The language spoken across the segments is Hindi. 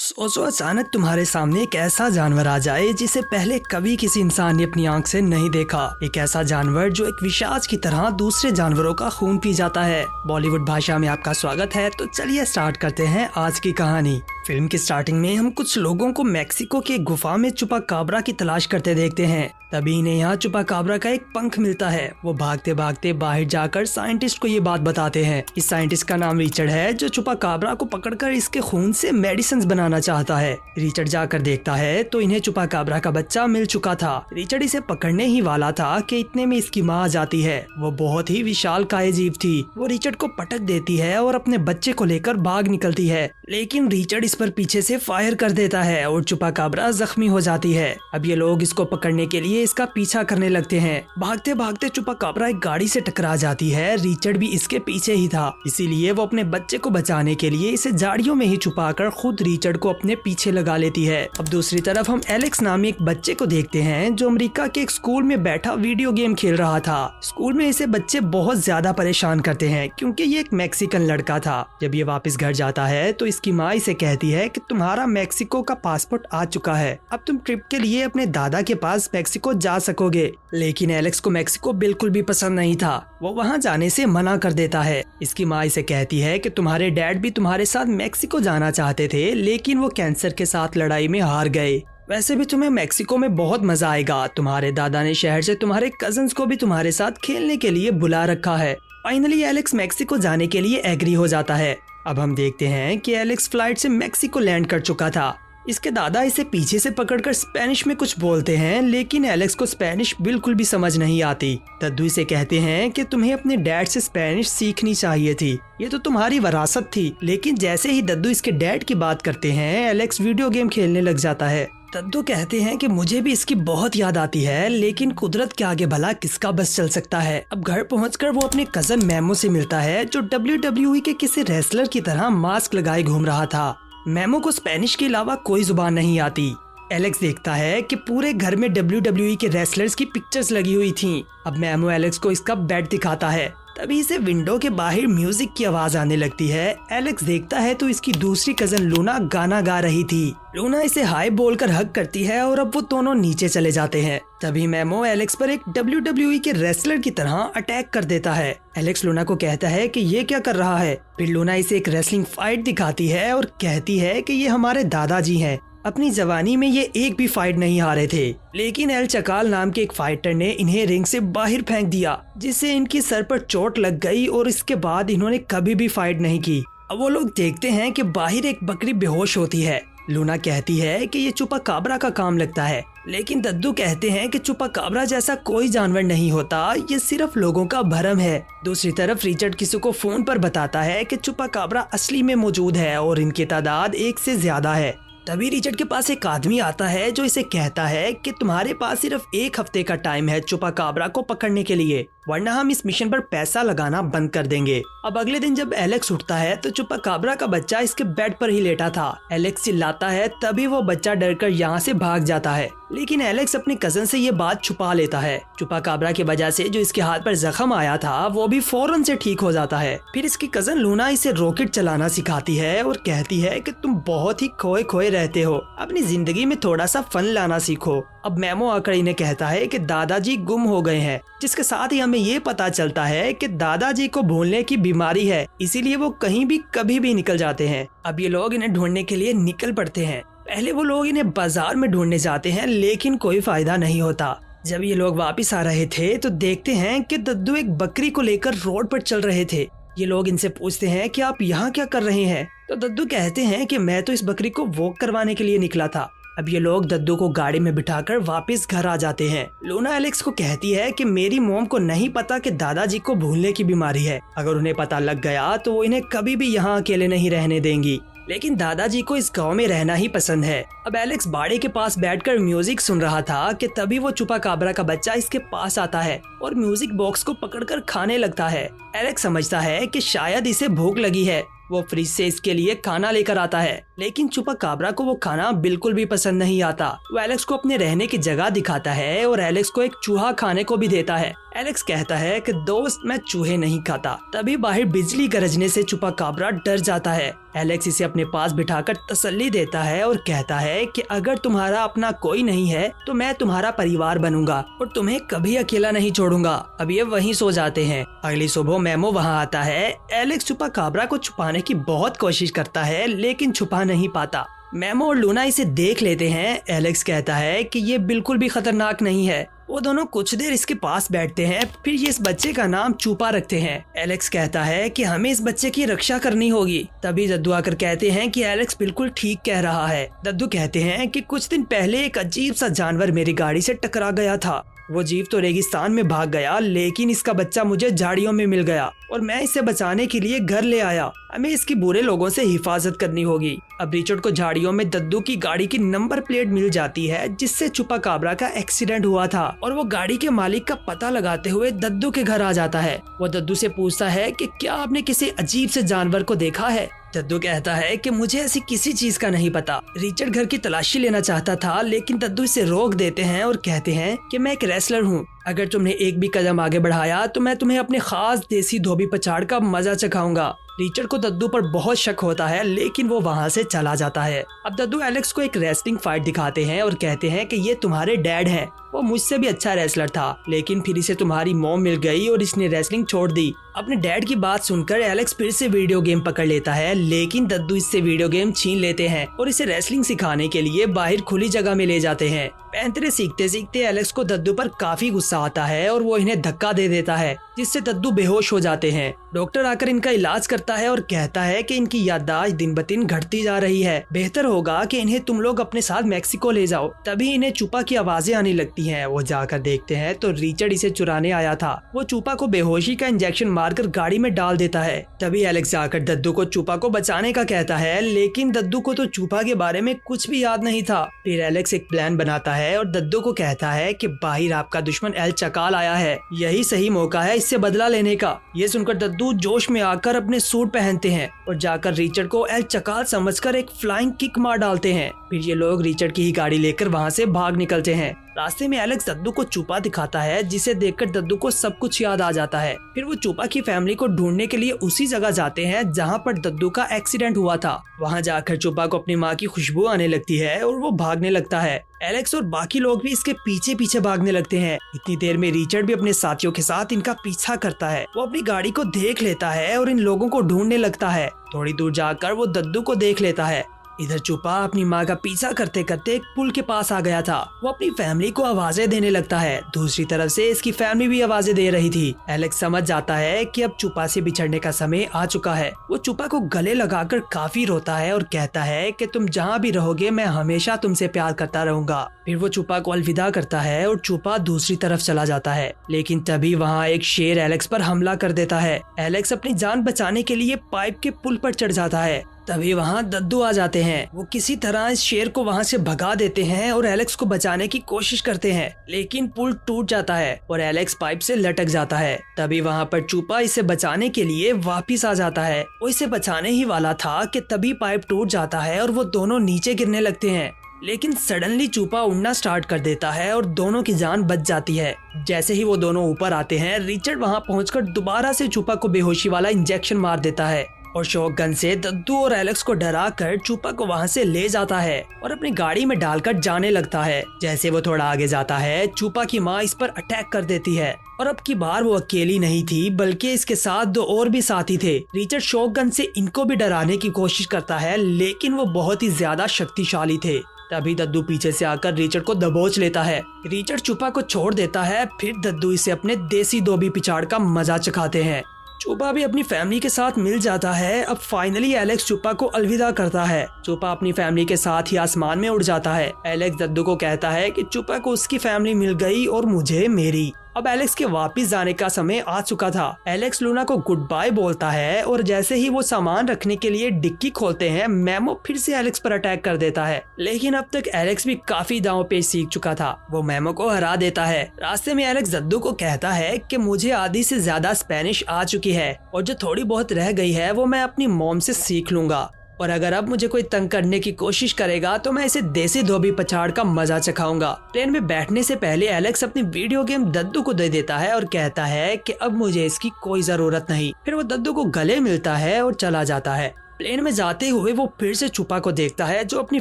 सोचो अचानक तुम्हारे सामने एक ऐसा जानवर आ जाए जिसे पहले कभी किसी इंसान ने अपनी आंख से नहीं देखा। एक ऐसा जानवर जो एक विशाच की तरह दूसरे जानवरों का खून पी जाता है। बॉलीवुड भाषा में आपका स्वागत है। तो चलिए स्टार्ट करते हैं आज की कहानी। फिल्म की स्टार्टिंग में हम कुछ लोगों को मेक्सिको की एक गुफा में चुपा काबरा की तलाश करते देखते हैं। तभी इन्हें यहाँ चुपा काबरा का एक पंख मिलता है। वो भागते भागते बाहर जाकर साइंटिस्ट को ये बात बताते हैं। इस साइंटिस्ट का नाम रिचर्ड है जो चुपा काबरा को पकड़कर इसके खून से मेडिसिन बनाना चाहता है। रिचर्ड जाकर देखता है तो इन्हें चुपा काबरा का बच्चा मिल चुका था। रिचर्ड इसे पकड़ने ही वाला था कि इतने में इसकी माँ आ जाती है। वो बहुत ही विशाल काय जीव थी। वो रिचर्ड को पटक देती है और अपने बच्चे को लेकर भाग निकलती है, लेकिन रिचर्ड इस पर पीछे से फायर कर देता है और चुपा काबरा जख्मी हो जाती है। अब ये लोग इसको पकड़ने के लिए इसका पीछा करने लगते हैं। भागते भागते चुपा काबरा एक गाड़ी से टकरा जाती है। रिचर्ड भी इसके पीछे ही था, इसीलिए वो अपने बच्चे को बचाने के लिए इसे झाड़ियों में ही छुपाकर खुद रिचर्ड को अपने पीछे लगा लेती है। अब दूसरी तरफ हम एलेक्स नामी एक बच्चे को देखते हैं जो अमेरिका के एक स्कूल में बैठा वीडियो गेम खेल रहा था। स्कूल में इसे बच्चे बहुत ज्यादा परेशान करते हैं क्योंकि ये एक मैक्सिकन लड़का था। जब ये वापस घर जाता है तो इसकी माँ इसे कहती है कि तुम्हारा मैक्सिको का पासपोर्ट आ चुका है, अब तुम ट्रिप के लिए अपने दादा के पास मैक्सिको जा सकोगे। लेकिन एलेक्स को मैक्सिको बिल्कुल भी पसंद नहीं था। वो वहाँ जाने से मना कर देता है। इसकी माँ इसे कहती है कि तुम्हारे डैड भी तुम्हारे साथ मैक्सिको जाना चाहते थे, लेकिन वो कैंसर के साथ लड़ाई में हार गए। वैसे भी तुम्हें मैक्सिको में बहुत मजा आएगा। तुम्हारे दादा ने शहर से तुम्हारे कजन्स को भी तुम्हारे साथ खेलने के लिए बुला रखा है। फाइनली एलेक्स मैक्सिको जाने के लिए एग्री हो जाता है। अब हम देखते हैं कि एलेक्स फ्लाइट से मैक्सिको लैंड कर चुका था। इसके दादा इसे पीछे से पकड़कर स्पेनिश में कुछ बोलते हैं, लेकिन एलेक्स को स्पेनिश बिल्कुल भी समझ नहीं आती। दद्दू इसे कहते हैं कि तुम्हें अपने डैड से स्पेनिश सीखनी चाहिए थी, ये तो तुम्हारी विरासत थी। लेकिन जैसे ही दद्दू इसके डैड की बात करते हैं, एलेक्स वीडियो गेम खेलने लग जाता है। दद्दू कहते हैं कि मुझे भी इसकी बहुत याद आती है, लेकिन कुदरत के आगे भला किसका बस चल सकता है। अब घर पहुंचकर वो अपने कजन मेमो से मिलता है जो WWE के किसी रेसलर की तरह मास्क लगाए घूम रहा था। मेमो को स्पेनिश के अलावा कोई जुबान नहीं आती। एलेक्स देखता है कि पूरे घर में WWE के रेसलर्स की पिक्चर्स लगी हुई थीं। अब मेमो एलेक्स को इसका बेड दिखाता है। तभी इसे विंडो के बाहर म्यूजिक की आवाज आने लगती है। एलेक्स देखता है तो इसकी दूसरी कजन लूना गाना गा रही थी। लूना इसे हाय बोलकर हग करती है और अब वो दोनों नीचे चले जाते हैं। तभी मेमो एलेक्स पर एक WWE के रेसलर की तरह अटैक कर देता है। एलेक्स लूना को कहता है कि ये क्या कर रहा है। फिर लूना इसे एक रेसलिंग फाइट दिखाती है और कहती है कि ये हमारे दादाजी हैं। अपनी जवानी में ये एक भी फाइट नहीं हारे थे, लेकिन एल चकाल नाम के एक फाइटर ने इन्हें रिंग से बाहर फेंक दिया, जिससे इनकी सर पर चोट लग गई और इसके बाद इन्होंने कभी भी फाइट नहीं की। अब वो लोग देखते हैं कि बाहर एक बकरी बेहोश होती है। लूना कहती है कि ये चुपा काबरा का काम लगता है, लेकिन दद्दू कहते हैं कि चुपा काबरा जैसा कोई जानवर नहीं होता, ये सिर्फ लोगों का भरम है। दूसरी तरफ रिचर्ड किसी को फोन पर बताता है कि चुपा काबरा असली में मौजूद है और इनकी तादाद 1 से ज्यादा है। तभी रिचर्ड के पास एक आदमी आता है जो इसे कहता है कि तुम्हारे पास सिर्फ 1 हफ्ते का टाइम है चुपा काबरा को पकड़ने के लिए, वरना हम इस मिशन पर पैसा लगाना बंद कर देंगे। अब अगले दिन जब एलेक्स उठता है तो चुपा काबरा का बच्चा इसके बेड पर ही लेटा था। एलेक्स चिल्लाता है, तभी वो बच्चा डरकर यहाँ से भाग जाता है, लेकिन एलेक्स अपने कजन से ये बात छुपा लेता है। चुपा काबरा की वजह से जो इसके हाथ पर जख्म आया था वो भी फौरन से ठीक हो जाता है। फिर इसकी कजन लूना इसे रॉकेट चलाना सिखाती है और कहती है कि तुम बहुत ही खोए खोए रहते हो, अपनी जिंदगी में थोड़ा सा फन लाना सीखो। अब मेमो आकर इन्हें कहता है कि दादाजी गुम हो गए हैं, जिसके साथ ही हमें ये पता चलता है कि दादाजी को भूलने की बीमारी है, इसीलिए वो कहीं भी कभी भी निकल जाते हैं। अब ये लोग इन्हें ढूंढने के लिए निकल पड़ते हैं। पहले वो लोग इन्हें बाजार में ढूंढने जाते हैं, लेकिन कोई फायदा नहीं होता। जब ये लोग वापस आ रहे थे तो देखते हैं कि दद्दू एक बकरी को लेकर रोड पर चल रहे थे। ये लोग इनसे पूछते हैं कि आप यहाँ क्या कर रहे हैं, तो दद्दू कहते हैं कि मैं तो इस बकरी को वॉक करवाने के लिए निकला था। अब ये लोग दद्दू को गाड़ी में बिठाकर वापस घर आ जाते हैं। लूना एलेक्स को कहती है कि मेरी मॉम को नहीं पता कि दादाजी को भूलने की बीमारी है, अगर उन्हें पता लग गया तो वो इन्हें कभी भी यहाँ अकेले नहीं रहने देंगी। लेकिन दादाजी को इस गांव में रहना ही पसंद है। अब एलेक्स बाड़े के पास बैठकर म्यूजिक सुन रहा था कि तभी वो चुपा काबरा का बच्चा इसके पास आता है और म्यूजिक बॉक्स को पकड़कर खाने लगता है। एलेक्स समझता है कि शायद इसे भूख लगी है। वो फ्रिज से इसके लिए खाना लेकर आता है, लेकिन चुपा काबरा को वो खाना बिल्कुल भी पसंद नहीं आता। वो एलेक्स को अपने रहने की जगह दिखाता है और एलेक्स को एक चूहा खाने को भी देता है। एलेक्स कहता है कि दोस्त मैं चूहे नहीं खाता। तभी बाहर बिजली गरजने से चुपा काबरा डर जाता है। एलेक्स इसे अपने पास बिठाकर तसल्ली देता है और कहता है कि अगर तुम्हारा अपना कोई नहीं है तो मैं तुम्हारा परिवार बनूंगा और तुम्हें कभी अकेला नहीं छोड़ूंगा। अब ये वहीं सो जाते हैं। अगली सुबह मेमो वहाँ आता है। एलेक्स चुपाकाब्रा को छुपाने की बहुत कोशिश करता है लेकिन छुपा नहीं पाता। मेमो और लूना इसे देख लेते हैं। एलेक्स कहता है कि ये बिल्कुल भी खतरनाक नहीं है। वो दोनों कुछ देर इसके पास बैठते हैं, फिर ये इस बच्चे का नाम चूपा रखते हैं। एलेक्स कहता है कि हमें इस बच्चे की रक्षा करनी होगी। तभी दद्दू आकर कहते हैं कि एलेक्स बिल्कुल ठीक कह रहा है। दद्दू कहते हैं कि कुछ दिन पहले एक अजीब सा जानवर मेरी गाड़ी से टकरा गया था। वो जीव तो रेगिस्तान में भाग गया लेकिन इसका बच्चा मुझे झाड़ियों में मिल गया और मैं इसे बचाने के लिए घर ले आया। हमें इसकी बुरे लोगों से हिफाजत करनी होगी। अब रिचर्ड को झाड़ियों में दद्दू की गाड़ी की नंबर प्लेट मिल जाती है जिससे चुपाकाब्रा का एक्सीडेंट हुआ था और वो गाड़ी के मालिक का पता लगाते हुए दद्दू के घर आ जाता है। वो दद्दू से पूछता है कि क्या आपने किसी अजीब से जानवर को देखा है। दद्दू कहता है कि मुझे ऐसी किसी चीज का नहीं पता। रिचर्ड घर की तलाशी लेना चाहता था लेकिन दद्दू इसे रोक देते हैं और कहते हैं कि मैं एक रेसलर हूँ। अगर तुमने एक भी कदम आगे बढ़ाया तो मैं तुम्हें अपने खास देसी धोबी पछाड़ का मजा चखाऊंगा। रिचर्ड को दद्दू पर बहुत शक होता है लेकिन वो वहाँ से चला जाता है। अब दद्दू एलेक्स को एक रेसलिंग फाइट दिखाते हैं और कहते हैं कि ये तुम्हारे डैड हैं। वो मुझसे भी अच्छा रेसलर था लेकिन फिर इसे तुम्हारी मॉम मिल गई और इसने रेसलिंग छोड़ दी। अपने डैड की बात सुनकर एलेक्स फिर से वीडियो गेम पकड़ लेता है लेकिन दद्दू इससे वीडियो गेम छीन लेते हैं और इसे रेसलिंग सिखाने के लिए बाहर खुली जगह में ले जाते हैं। पैंतरे सीखते सीखते एलेक्स को दद्दू पर काफी गुस्सा आता है और वो इन्हें धक्का दे देता है जिससे दद्दू बेहोश हो जाते हैं। डॉक्टर आकर इनका इलाज करता है और कहता है कि इनकी याददाश्त दिन ब दिन घटती जा रही है। बेहतर होगा कि इन्हें तुम लोग अपने साथ मैक्सिको ले जाओ। तभी इन्हें चूपा की आवाजें आने लगती हैं। वो जाकर देखते हैं तो रिचर्ड इसे चुराने आया था। वो चूपा को बेहोशी का इंजेक्शन मारकर गाड़ी में डाल देता है। तभी एलेक्स जाकर दद्दू को चूपा को बचाने का कहता है लेकिन दद्दू को तो चूपा के बारे में कुछ भी याद नहीं था। फिर एलेक्स एक प्लान बनाता है और दद्दू को कहता है कि बाहर आपका दुश्मन एल चकाल आया है, यही सही मौका है इससे बदला लेने का। ये सुनकर दद्दू जोश में आकर अपने सूट पहनते हैं और जाकर रिचर्ड को एल चकाल समझकर एक फ्लाइंग किक मार डालते हैं। फिर ये लोग रिचर्ड की ही गाड़ी लेकर वहाँ से भाग निकलते हैं। रास्ते में एलेक्स दद्दू को चूपा दिखाता है जिसे देखकर दद्दू को सब कुछ याद आ जाता है। फिर वो चूपा की फैमिली को ढूंढने के लिए उसी जगह जाते हैं जहाँ पर दद्दू का एक्सीडेंट हुआ था। वहाँ जाकर चूपा को अपनी माँ की खुशबू आने लगती है और वो भागने लगता है। एलेक्स और बाकी लोग भी इसके पीछे पीछे भागने लगते हैं। इतनी देर में रिचर्ड भी अपने साथियों के साथ इनका पीछा करता है। वो अपनी गाड़ी को देख लेता है और इन लोगों को ढूंढने लगता है। थोड़ी दूर जाकर वो दद्दू को देख लेता है। इधर चूपा अपनी माँ का पीछा करते करते एक पुल के पास आ गया था। वो अपनी फैमिली को आवाजें देने लगता है। दूसरी तरफ से इसकी फैमिली भी आवाजें दे रही थी। एलेक्स समझ जाता है कि अब चूपा से बिछड़ने का समय आ चुका है। वो चूपा को गले लगाकर काफी रोता है और कहता है कि तुम जहाँ भी रहोगे मैं हमेशा तुमसे प्यार करता रहूंगा। फिर वो चूपा को अलविदा करता है और चूपा दूसरी तरफ चला जाता है। लेकिन तभी वहाँ एक शेर एलेक्स पर हमला कर देता है। एलेक्स अपनी जान बचाने के लिए पाइप के पुल पर चढ़ जाता है। तभी वहाँ दद्दू आ जाते हैं। वो किसी तरह इस शेर को वहाँ से भगा देते हैं और एलेक्स को बचाने की कोशिश करते हैं लेकिन पुल टूट जाता है और एलेक्स पाइप से लटक जाता है। तभी वहाँ पर चूपा इसे बचाने के लिए वापिस आ जाता है। वो इसे बचाने ही वाला था कि तभी पाइप टूट जाता है और वो दोनों नीचे गिरने लगते हैं। लेकिन सडनली चूपा उड़ना स्टार्ट कर देता है और दोनों की जान बच जाती है। जैसे ही वो दोनों ऊपर आते हैं रिचर्ड वहाँ पहुंचकर दोबारा से चूपा को बेहोशी वाला इंजेक्शन मार देता है और शॉटगन से दद्दू और एलेक्स को डरा कर चूपा को वहाँ से ले जाता है और अपनी गाड़ी में डालकर जाने लगता है। जैसे वो थोड़ा आगे जाता है चूपा की माँ इस पर अटैक कर देती है और अब की बार वो अकेली नहीं थी बल्कि इसके साथ दो और भी साथी थे। रिचर्ड शॉटगन से इनको भी डराने की कोशिश करता है लेकिन वो बहुत ही ज्यादा शक्तिशाली थे। तभी दद्दू पीछे से आकर रिचर्ड को दबोच लेता है। रिचर्ड चूपा को छोड़ देता है। फिर दद्दू इसे अपने देसी धोबी पिछाड़ का मजा चखाते हैं। चूपा भी अपनी फैमिली के साथ मिल जाता है। अब फाइनली एलेक्स चूपा को अलविदा करता है। चूपा अपनी फैमिली के साथ ही आसमान में उड़ जाता है। एलेक्स दद्दू को कहता है कि चूपा को उसकी फैमिली मिल गई और मुझे मेरी। अब एलेक्स के वापस जाने का समय आ चुका था। एलेक्स लूना को गुड बाय बोलता है और जैसे ही वो सामान रखने के लिए डिक्की खोलते हैं मेमो फिर से एलेक्स पर अटैक कर देता है। लेकिन अब तक एलेक्स भी काफी दांव पेच सीख चुका था। वो मेमो को हरा देता है। रास्ते में एलेक्स दद्दू को कहता है कि मुझे आधी से ज्यादा स्पेनिश आ चुकी है और जो थोड़ी बहुत रह गई है वो मैं अपनी मॉम से सीख लूंगा और अगर अब मुझे कोई तंग करने की कोशिश करेगा तो मैं इसे देसी धोबी पछाड़ का मजा चखाऊंगा। ट्रेन में बैठने से पहले एलेक्स अपनी वीडियो गेम दद्दू को दे देता है और कहता है कि अब मुझे इसकी कोई जरूरत नहीं। फिर वो दद्दू को गले मिलता है और चला जाता है। प्लेन में जाते हुए वो फिर से छुपा को देखता है, जो अपनी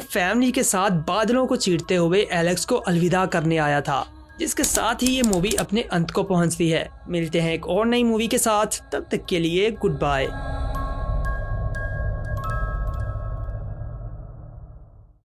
फैमिली के साथ बादलों को चीरते हुए एलेक्स को अलविदा करने आया था। जिसके साथ ही ये मूवी अपने अंत को पहुंचती है। मिलते हैं एक और नई मूवी के साथ, तब तक के लिए गुड बाय।